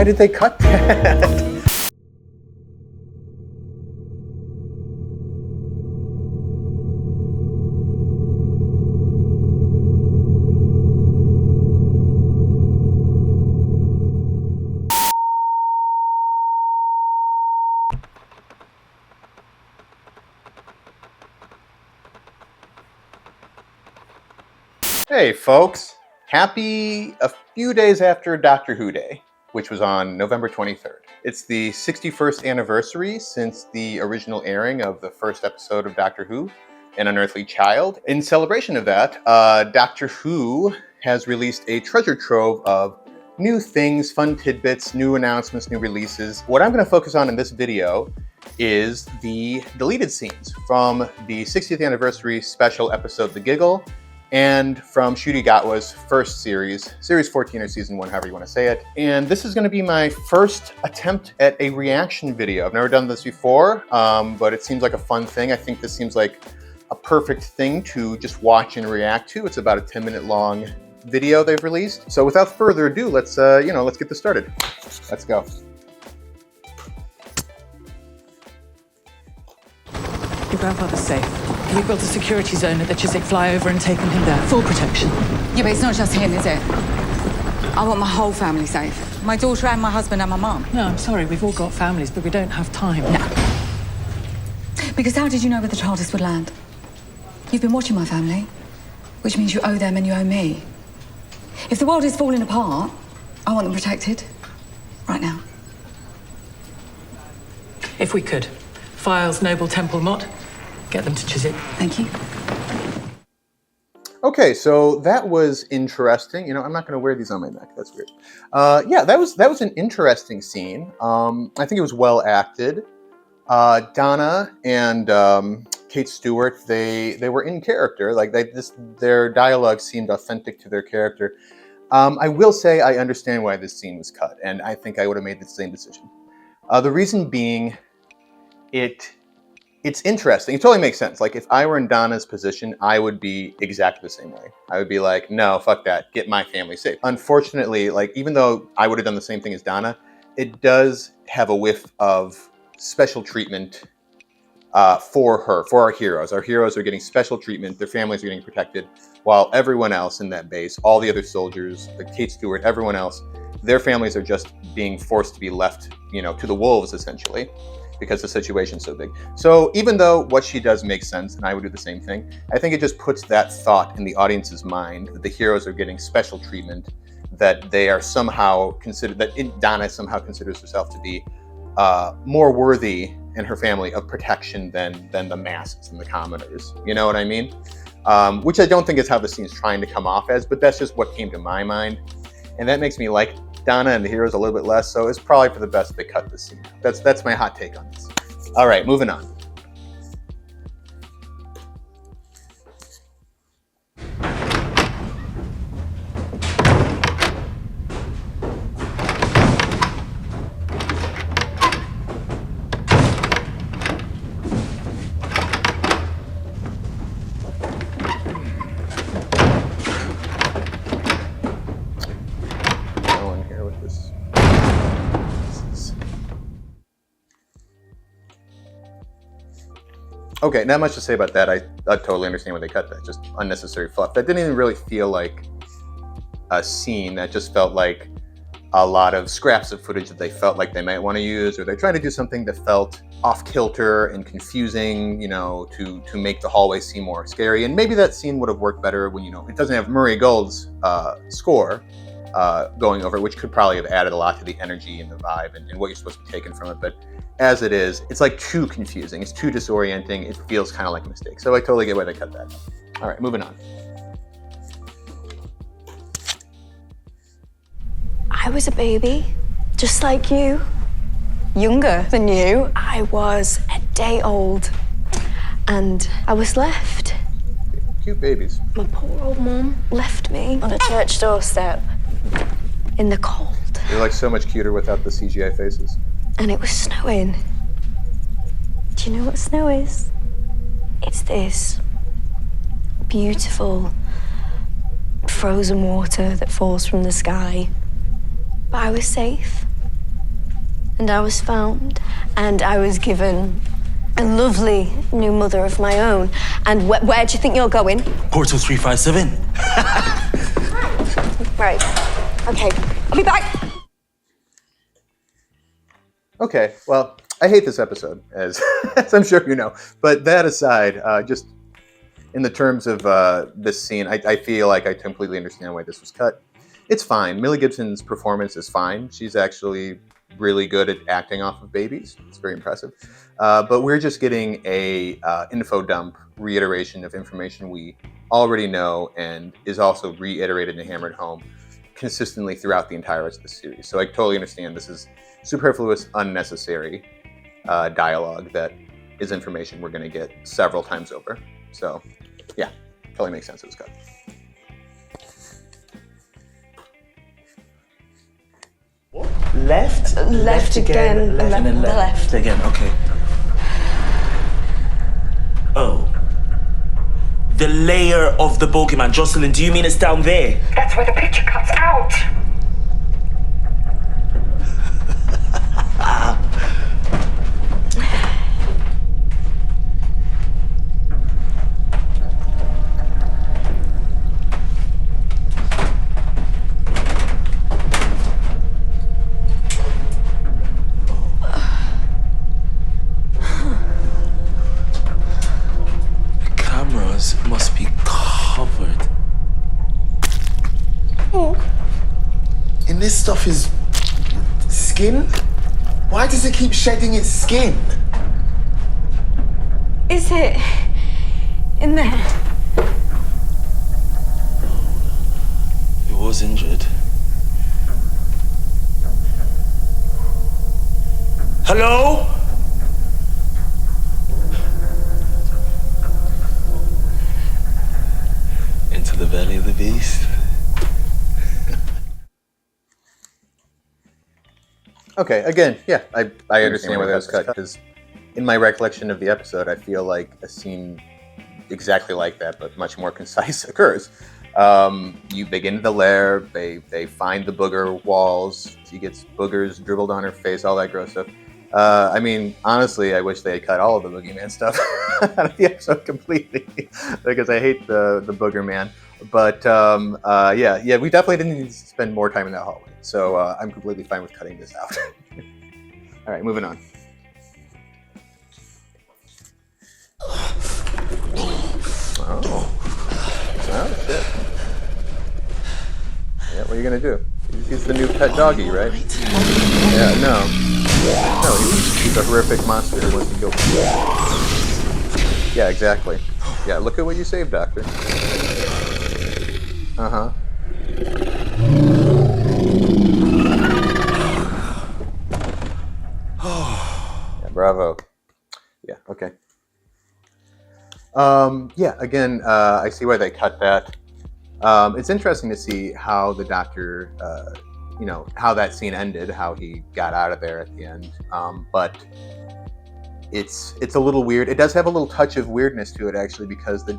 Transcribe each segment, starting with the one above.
Why did they cut that? Hey folks, happy a few days after Doctor Who Day, which was on November 23rd. It's the 61st anniversary since the original airing of the first episode of Doctor Who, An Unearthly Child. In celebration of that, Doctor Who has released a treasure trove of new things, fun tidbits, new announcements, new releases. What I'm going to focus on in this video is the deleted scenes from the 60th anniversary special episode, The Giggle, and from Ncuti Gatwa's first series, Series 14 or Season 1, however you want to say it. And this is going to be my first attempt at a reaction video. I've never done this before, but it seems like a fun thing. I think this seems like a perfect thing to just watch and react to. It's about a 10-minute long video they've released. So without further ado, let's get this started. Let's go. Your grandfather's safe. You've built a security zone at the Chiswick flyover and taken him there. Full protection. Yeah, but it's not just him, is it? I want my whole family safe. My daughter and my husband and my mum. No, I'm sorry, we've all got families, but we don't have time. No. Because how did you know where the TARDIS would land? You've been watching my family, which means you owe them and you owe me. If the world is falling apart, I want them protected. Right now. If we could. Files, Noble Temple Mott. Get them to Chiswick. Thank you. Okay, so that was interesting. You know, I'm not going to wear these on my neck. That's weird. Yeah, that was an interesting scene. I think it was well acted. Donna and Kate Stewart, they were in character. Like their dialogue seemed authentic to their character. I will say I understand why this scene was cut, and I think I would have made the same decision. The reason being, it's interesting. It totally makes sense. Like, if I were in Donna's position, I would be exactly the same way. I would be like, no, fuck that. Get my family safe. Unfortunately, like, even though I would have done the same thing as Donna, it does have a whiff of special treatment for our heroes. Our heroes are getting special treatment. Their families are getting protected, while everyone else in that base, all the other soldiers, like Kate Stewart, everyone else, their families are just being forced to be left, to the wolves, essentially, because the situation's so big. So even though what she does makes sense, and I would do the same thing, I think it just puts that thought in the audience's mind that the heroes are getting special treatment, that they are somehow considered, that Donna somehow considers herself to be more worthy, and her family, of protection than the masses and the commoners. You know what I mean? Which I don't think is how the scene's trying to come off as, but that's just what came to my mind. And that makes me like Donna and the heroes a little bit less, so it's probably for the best they cut this scene. That's my hot take on this. All right, moving on. Okay, not much to say about that. I totally understand why they cut that. Just unnecessary fluff. That didn't even really feel like a scene. That just felt like a lot of scraps of footage that they felt like they might want to use, or they're trying to do something that felt off-kilter and confusing, to make the hallway seem more scary. And maybe that scene would have worked better when, it doesn't have Murray Gold's score going over it, which could probably have added a lot to the energy and the vibe and what you're supposed to be taking from it. But as it is, it's like too confusing. It's too disorienting. It feels kind of like a mistake. So I totally get why they cut that. All right, moving on. I was a baby, just like you. Younger than you. I was a day old. And I was left. Cute babies. My poor old mum left me on a church doorstep in the cold. They're like so much cuter without the CGI faces. And it was snowing. Do you know what snow is? It's this beautiful frozen water that falls from the sky. But I was safe. and I was found, and I was given a lovely new mother of my own. And where do you think you're going? Portal 357. Right. Okay. I'll be back. Okay, well, I hate this episode, as, as I'm sure you know. But that aside, just in the terms of this scene, I feel like I completely understand why this was cut. It's fine. Millie Gibson's performance is fine. She's actually really good at acting off of babies. It's very impressive. But we're just getting a info dump reiteration of information we already know and is also reiterated and hammered home consistently throughout the entire rest of the series. So I totally understand this is superfluous, unnecessary dialogue that is information we're going to get several times over. So, yeah, totally makes sense it was cut. Left? Left again. Left and then left. Left. Again, okay. Oh. The layer of the Bogeyman. Jocelyn, do you mean it's down there? That's where the picture cuts out. Must be covered. Oh. And this stuff is skin? Why does it keep shedding its skin? Is it in there? It was injured. Hello? Into the belly of the beast. Okay, again, yeah, I understand why that was cut, because in my recollection of the episode, I feel like a scene exactly like that, but much more concise, occurs. You begin the Lair, they find the booger walls, she gets boogers dribbled on her face, all that gross stuff. I mean, honestly, I wish they had cut all of the Boogeyman stuff out of the episode completely, because I hate the Booger Man. But yeah, we definitely didn't need to spend more time in that hallway. So I'm completely fine with cutting this out. All right, moving on. Oh, shit. Yeah, what are you gonna do? He's the new pet doggy, right? Yeah, no, he's a horrific monster who wants to kill people. Yeah, exactly. Yeah, look at what you saved, Doctor. Uh-huh. Yeah, bravo. Yeah, okay. Yeah, again, I see why they cut that. It's interesting to see how the Doctor, how that scene ended, how he got out of there at the end. But it's a little weird. It does have a little touch of weirdness to it, actually, because the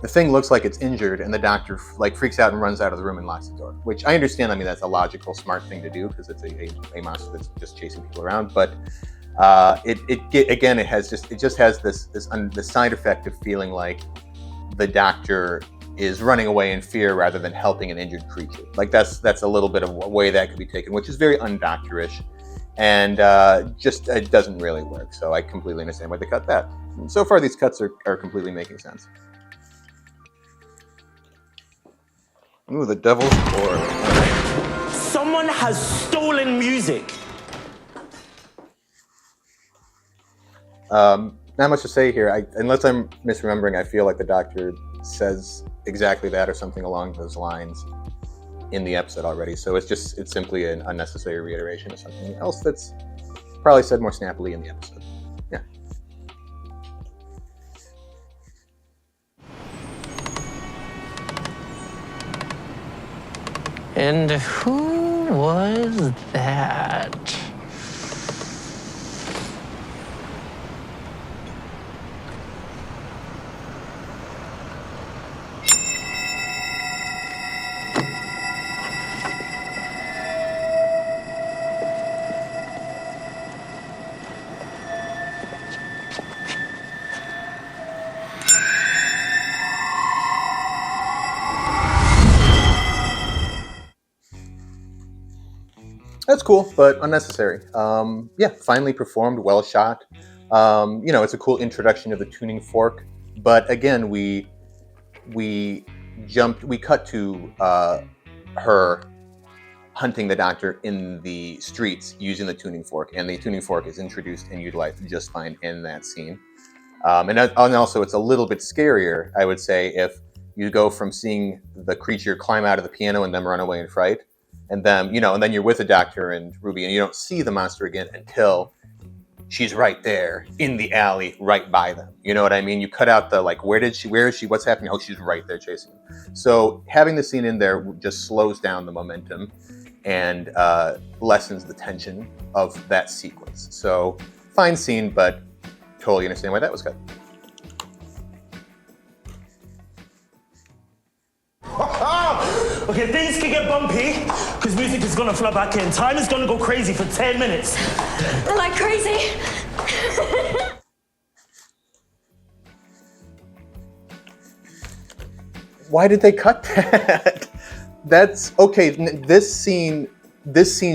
thing looks like it's injured, and the Doctor freaks out and runs out of the room and locks the door. Which I understand. I mean, that's a logical, smart thing to do because it's a monster that's just chasing people around. But it just has this side effect of feeling like the Doctor is running away in fear rather than helping an injured creature. Like that's a little bit of a way that could be taken, which is very undoctorish, and it doesn't really work. So I completely understand why they cut that. And so far, these cuts are completely making sense. Ooh, the Devil's Chord. Someone has stolen music. Not much to say here. Unless I'm misremembering, I feel like the Doctor says exactly that or something along those lines in the episode already. So it's simply an unnecessary reiteration of something else that's probably said more snappily in the episode. Yeah. And who was that? That's cool, but unnecessary. Yeah, finely performed, well shot. It's a cool introduction of the tuning fork. But again, we cut to her hunting the Doctor in the streets using the tuning fork, and the tuning fork is introduced and utilized just fine in that scene. And also, it's a little bit scarier, I would say, if you go from seeing the creature climb out of the piano and then run away in fright, and then you're with the Doctor and Ruby, and you don't see the monster again until she's right there in the alley, right by them. You know what I mean? You cut out the where is she? What's happening? Oh, she's right there chasing them. So having the scene in there just slows down the momentum and lessens the tension of that sequence. So fine scene, but totally understand why that was cut. Okay, things can get bumpy because music is gonna flood back in. Time is gonna go crazy for 10 minutes. Like crazy. Why did they cut that? That's okay. This scene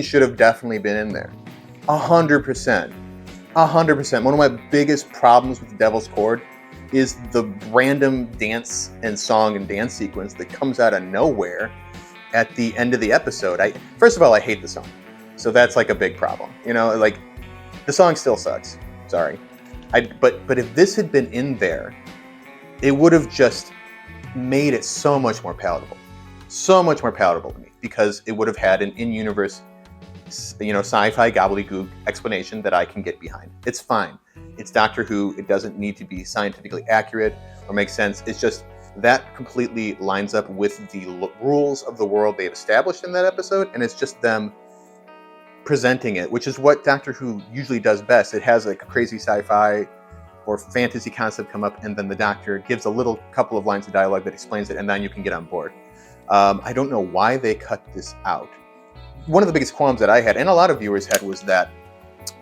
should have definitely been in there. 100%. 100%. One of my biggest problems with Devil's Chord is the random dance and song and dance sequence that comes out of nowhere at the end of the episode. First of all, I hate the song. So that's a big problem. The song still sucks. Sorry. But if this had been in there, it would have just made it so much more palatable. So much more palatable to me, because it would have had an in-universe sci-fi gobbledygook explanation that I can get behind. It's fine. It's Doctor Who. It doesn't need to be scientifically accurate or make sense. It's just that completely lines up with the rules of the world they've established in that episode, and it's just them presenting it, which is what Doctor Who usually does best. It has a crazy sci-fi or fantasy concept come up, and then the Doctor gives a couple of lines of dialogue that explains it, and then you can get on board. I don't know why they cut this out. One of the biggest qualms that I had, and a lot of viewers had, was that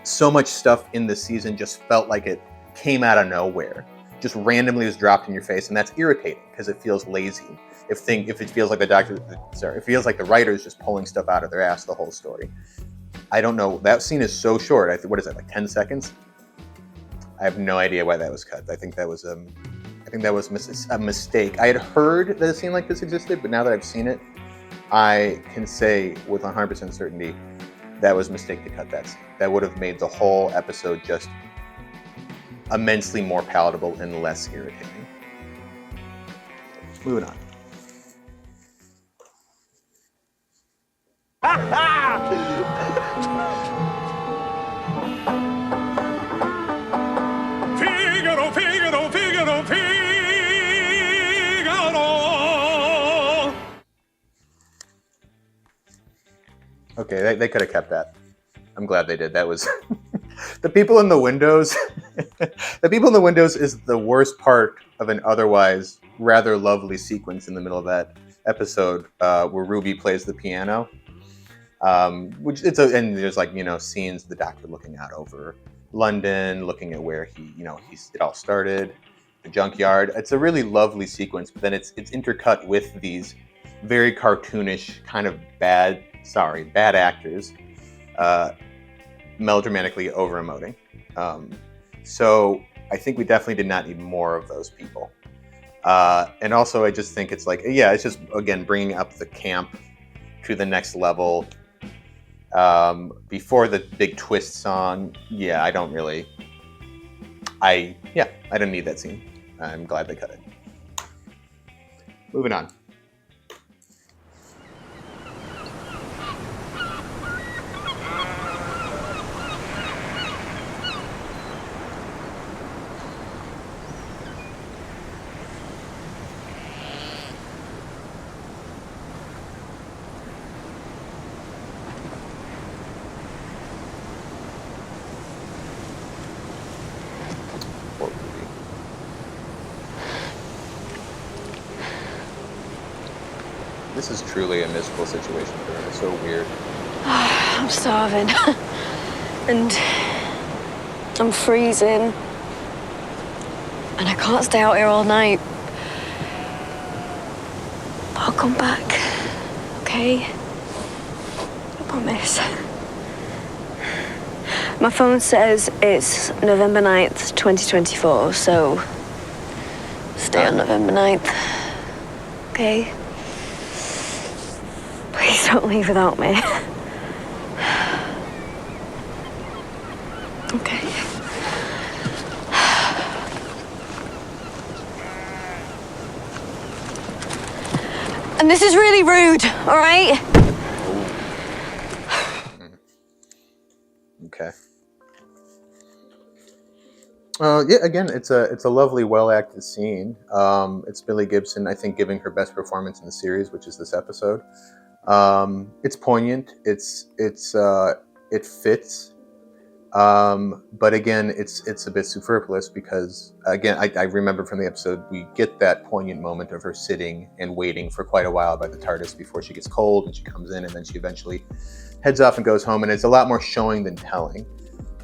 so much stuff in this season just felt like it came out of nowhere, just randomly was dropped in your face, and that's irritating because it feels lazy. If it feels like it feels like the writer's just pulling stuff out of their ass the whole story. I don't know. That scene is so short. What is it, 10 seconds? I have no idea why that was cut. I think that was a mistake. I had heard that a scene like this existed, but now that I've seen it, I can say with 100% certainty that was a mistake to cut that scene. That would have made the whole episode just immensely more palatable and less irritating. Moving on. Figaro, Figaro, Figaro, Figaro. Okay, they could have kept that. I'm glad they did. That was the people in the windows. The people in the windows is the worst part of an otherwise rather lovely sequence in the middle of that episode where Ruby plays the piano. And there's scenes of the Doctor looking out over London, looking at where it all started, the junkyard. It's a really lovely sequence, but then it's intercut with these very cartoonish kind of bad actors melodramatically over emoting. So I think we definitely did not need more of those people. And also I just think it's it's just, again, bringing up the camp to the next level. Before the big twist song, I don't need that scene. I'm glad they cut it. Moving on. This is truly a miserable situation for her. It's so weird. I'm starving. And I'm freezing. And I can't stay out here all night. But I'll come back. Okay? I promise. My phone says it's November 9th, 2024, so stay on November 9th. Okay? Please don't leave without me. Okay. And this is really rude, all right? Okay. Yeah, again, it's a lovely, well-acted scene. It's Billy Gibson, I think, giving her best performance in the series, which is this episode. It's poignant. It fits. But again, it's a bit superfluous because, again, I remember from the episode, we get that poignant moment of her sitting and waiting for quite a while by the TARDIS before she gets cold, and she comes in, and then she eventually heads off and goes home. And it's a lot more showing than telling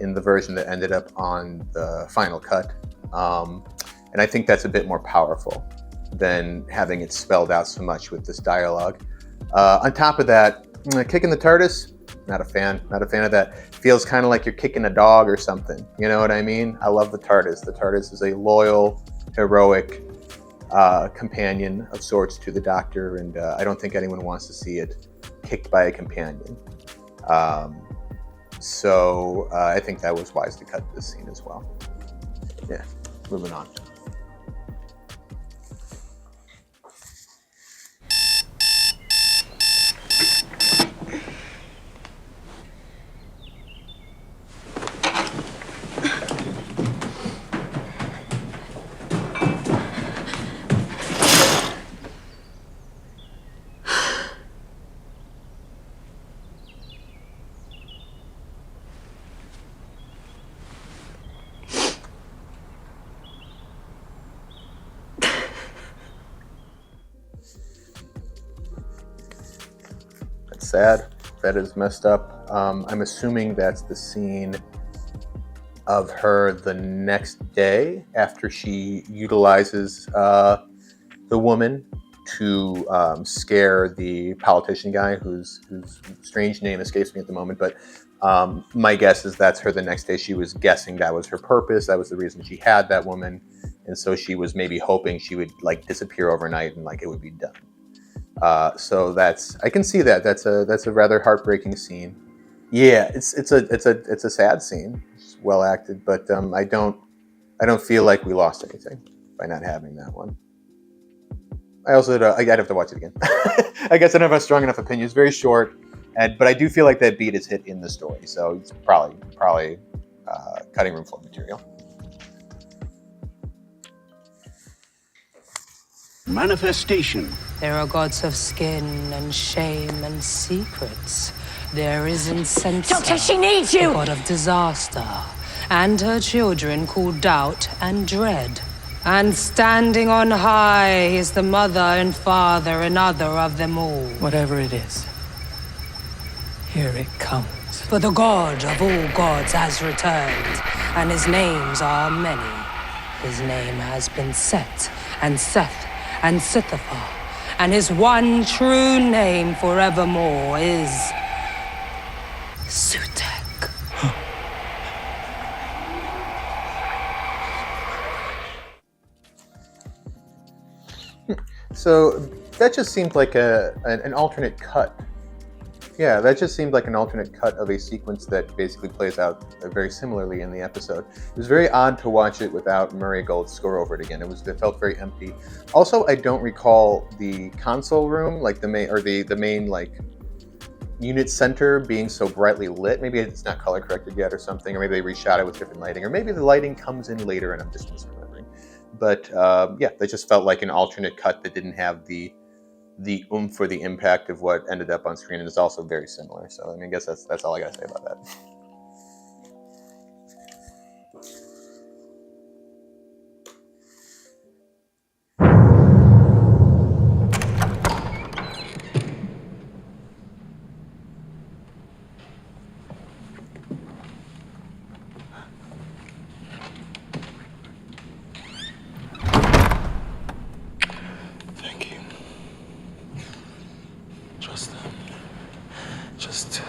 in the version that ended up on the final cut. And I think that's a bit more powerful than having it spelled out so much with this dialogue. On top of that, kicking the TARDIS, not a fan of that. Feels kind of like you're kicking a dog or something. You know what I mean? I love the TARDIS. The TARDIS is a loyal, heroic companion of sorts to the Doctor, and I don't think anyone wants to see it kicked by a companion. So I think that was wise to cut this scene as well. Yeah, moving on. Sad. That is messed up. I'm assuming that's the scene of her the next day after she utilizes the woman to scare the politician guy whose strange name escapes me at the moment. But my guess is that's her the next day. She was guessing that was her purpose. That was the reason she had that woman. And so she was maybe hoping she would like disappear overnight and like it would be done. So I can see that. That's a rather heartbreaking scene. Yeah, it's a sad scene. It's well acted, but I don't feel like we lost anything by not having that one. I'd have to watch it again. I guess I don't have a strong enough opinion. It's very short, but I do feel like that beat is hit in the story, so it's probably cutting room floor material. Manifestation. There are gods of skin and shame and secrets. There is Incensa, Doctor, she needs you! the god of disaster, and her children called Doubt and Dread. And standing on high is the mother and father and other of them all. Whatever it is, here it comes. For the god of all gods has returned, and his names are many. His name has been Set and Seth and Sithafar, and his one true name forevermore is Sutekh. So that just seemed like an alternate cut. Yeah, that just seemed like an alternate cut of a sequence that basically plays out very similarly in the episode. It was very odd to watch it without Murray Gold's score over it again. It felt very empty. Also, I don't recall the console room, like the main like unit center being so brightly lit. Maybe it's not color corrected yet or something, or maybe they reshot it with different lighting, or maybe the lighting comes in later and I'm just misremembering. But yeah, that just felt like an alternate cut that didn't have the oomph or the impact of what ended up on screen, and it's also very similar. So I mean, I guess that's all I gotta say about that. Just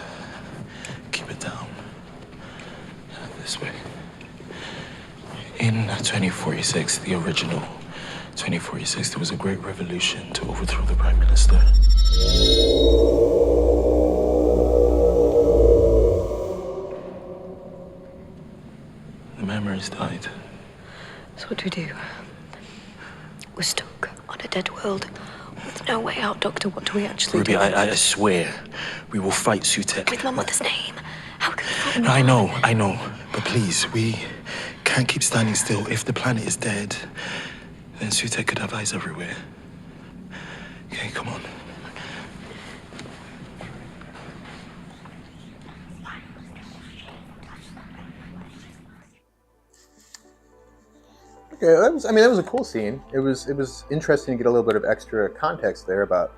keep it down. In 2046, the original 2046, there was a great revolution to overthrow the Prime Minister. The memories died. So what do we do? We're stuck on a dead world with no way out, Doctor. What do we actually Ruby, do? I swear, we will fight Sutekh. With my mother's name? How can we fight No, I know. But please, we can't keep standing still. If the planet is dead, then Sutekh could have eyes everywhere. Okay, come on. Okay, that was a cool scene. It was interesting to get a little bit of extra context there about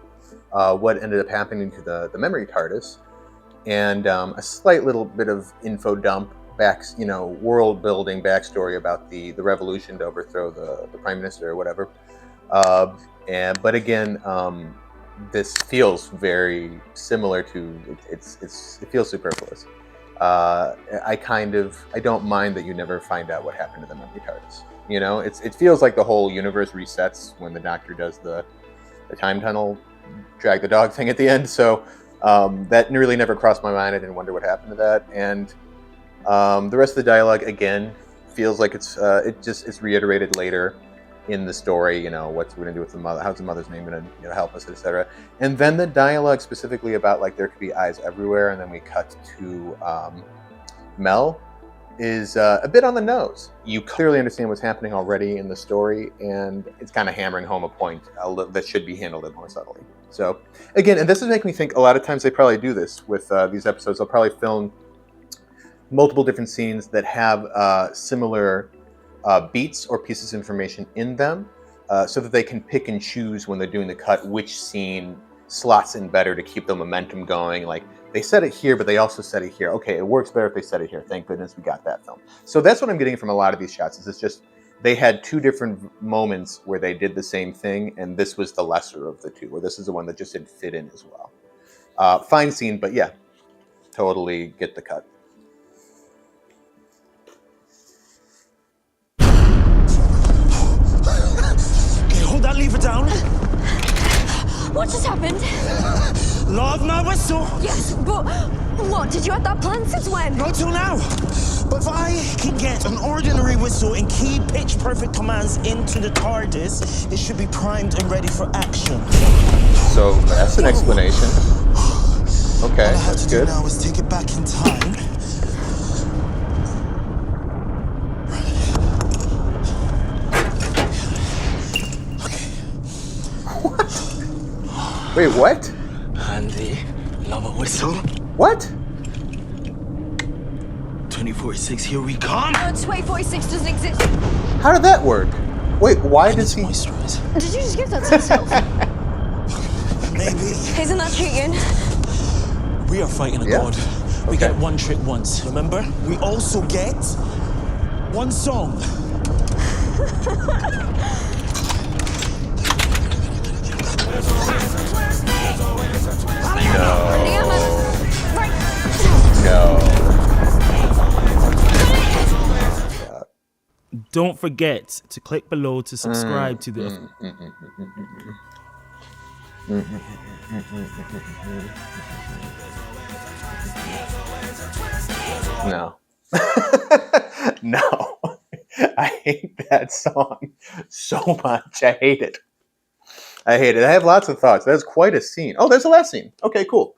what ended up happening to the memory TARDIS, and a slight little bit of info dump world building backstory about the revolution to overthrow the Prime Minister or whatever. But again, this feels very similar to it feels superfluous. I don't mind that you never find out what happened to the memory TARDIS. You know, it feels like the whole universe resets when the Doctor does the time tunnel drag the dog thing at the end. So that really never crossed my mind. I didn't wonder what happened to that. And the rest of the dialogue again feels like it's reiterated later in the story. You know, what's we're gonna do with the mother? How's the mother's name gonna help us, etc. And then the dialogue specifically about like there could be eyes everywhere, and then we cut to Mel. Is a bit on the nose. You clearly understand what's happening already in the story, and it's kind of hammering home a point that should be handled a bit more subtly. So, again, and this is making me think a lot of times they probably do this with these episodes. They'll probably film multiple different scenes that have similar beats or pieces of information in them so that they can pick and choose when they're doing the cut which scene slots in better to keep the momentum going. Like, they said it here, but they also said it here. Okay, it works better if they said it here. Thank goodness we got that film. So that's what I'm getting from a lot of these shots. Is it's just they had two different moments where they did the same thing, and this was the lesser of the two, or this is the one that just didn't fit in as well. Fine scene, but yeah, totally get the cut. Okay, hold that lever down. What just happened? Law of my whistle. Yes, but what? Did you have that plan since when? Not till now. But if I can get an ordinary whistle and key pitch perfect commands into the TARDIS, it should be primed and ready for action. So that's an explanation. Okay, that's good. All I have to do now is take it back in time. Wait, what? And the lava whistle. What? 2046, here we come. 2046 doesn't exist. How did that work? Wait, why does he moisturize? Did you just give that to yourself? Maybe. Isn't that cheating? We are fighting a god. We get one trick once, remember? We also get one song. No. Don't forget to click below to subscribe to the... No. No. I hate that song so much. I hate it. I have lots of thoughts. That's quite a scene. Oh, there's the last scene. Okay, cool.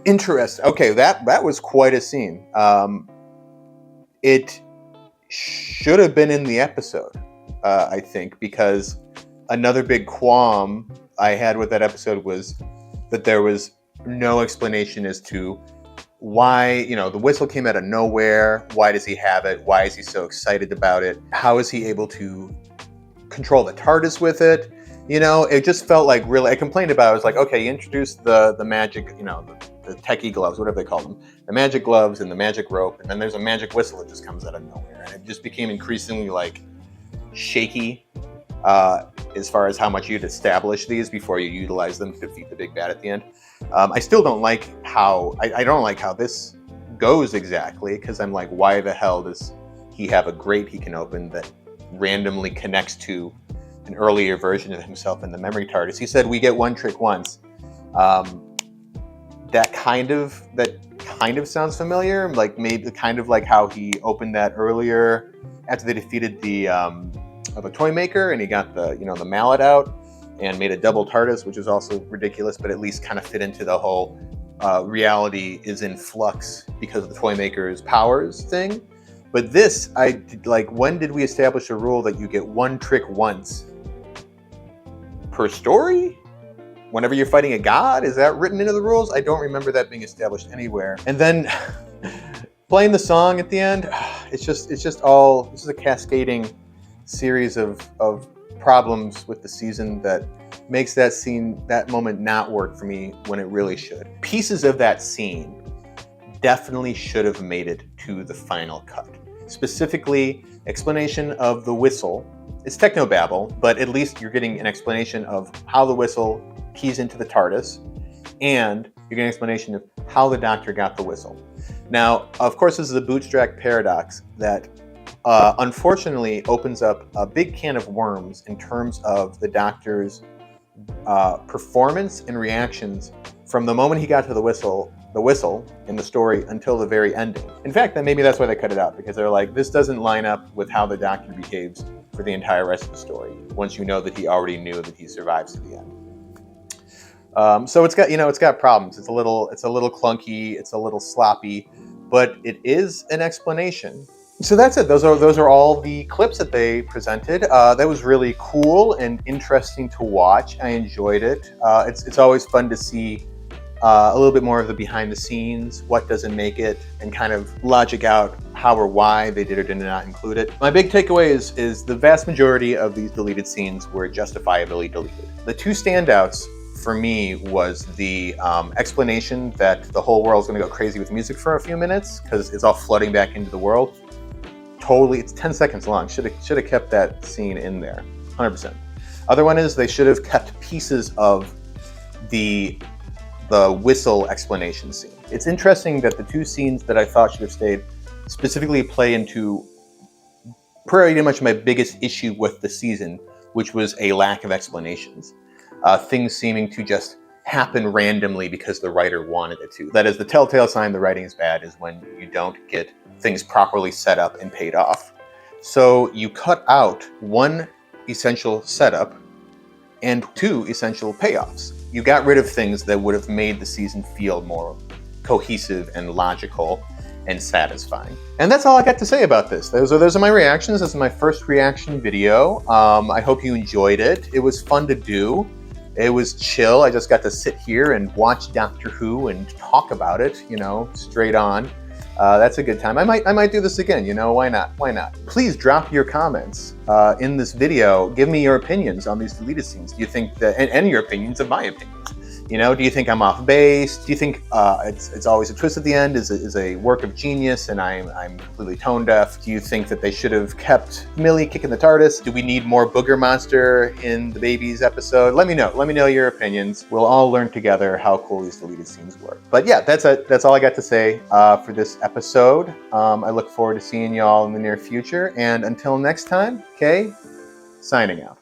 Interesting. Okay, that was quite a scene. It should have been in the episode, I think, because another big qualm I had with that episode was that there was no explanation as to why, the whistle came out of nowhere. Why does he have it? Why is he so excited about it? How is he able to control the TARDIS with it? It just felt like really, I complained about it. I was like, okay, you introduced the magic, the techie gloves, whatever they call them, the magic gloves and the magic rope, and then there's a magic whistle that just comes out of nowhere. And it just became increasingly like shaky as far as how much you'd establish these before you utilize them to defeat the big bad at the end. I still don't like how, I don't like how this goes exactly, because I'm like, why the hell does he have a grate he can open that randomly connects to an earlier version of himself in the memory TARDIS. He said, we get one trick once. That kind of sounds familiar, like maybe kind of like how he opened that earlier after they defeated the of a toy maker, and he got the the mallet out and made a double TARDIS, which is also ridiculous, but at least kind of fit into the whole reality is in flux because of the toy maker's powers thing. But this, when did we establish a rule that you get one trick once per story? Whenever you're fighting a god? Is that written into the rules? I don't remember that being established anywhere. And then playing the song at the end, it's just all, this is a cascading series of problems with the season that makes that moment not work for me when it really should. Pieces of that scene definitely should have made it to the final cut. Specifically, explanation of the whistle. It's technobabble, but at least you're getting an explanation of how the whistle keys into the TARDIS, and you're getting an explanation of how the Doctor got the whistle. Now, of course, this is a bootstrap paradox that unfortunately opens up a big can of worms in terms of the Doctor's performance and reactions from the moment he got to the whistle in the story until the very ending. In fact, maybe that's why they cut it out, because they're like, this doesn't line up with how the Doctor behaves for the entire rest of the story, once you know that he already knew that he survives to the end. So it's got problems. It's a little clunky. It's a little sloppy, but it is an explanation. So that's it. Those are all the clips that they presented. That was really cool and interesting to watch. I enjoyed it. It's always fun to see a little bit more of the behind the scenes, what doesn't make it, and kind of logic out how or why they did or did not include it. My big takeaway is the vast majority of these deleted scenes were justifiably deleted. The two standouts for me was the explanation that the whole world's going to go crazy with music for a few minutes because it's all flooding back into the world. Totally, it's 10 seconds long. Should have kept that scene in there, 100%. Other one is they should have kept pieces of the whistle explanation scene. It's interesting that the two scenes that I thought should have stayed specifically play into pretty much my biggest issue with the season, which was a lack of explanations. Things seeming to just happen randomly because the writer wanted it to. That is the telltale sign the writing is bad, is when you don't get things properly set up and paid off. So you cut out one essential setup and two essential payoffs. You got rid of things that would have made the season feel more cohesive and logical and satisfying. And that's all I got to say about this. Those are my reactions. This is my first reaction video. I hope you enjoyed it. It was fun to do. It was chill. I just got to sit here and watch Doctor Who and talk about it, straight on. That's a good time. I might do this again, why not? Why not? Please drop your comments in this video. Give me your opinions on these deleted scenes. Do you think that, and your opinions of my opinions. Do you think I'm off base? Do you think it's always a twist at the end is a work of genius and I'm completely tone deaf? Do you think that they should have kept Millie kicking the TARDIS? Do we need more Booger Monster in the Babies episode? Let me know. Let me know your opinions. We'll all learn together how cool these deleted scenes were. But yeah, that's it. That's all I got to say for this episode. I look forward to seeing y'all in the near future. And until next time, Kay, signing out.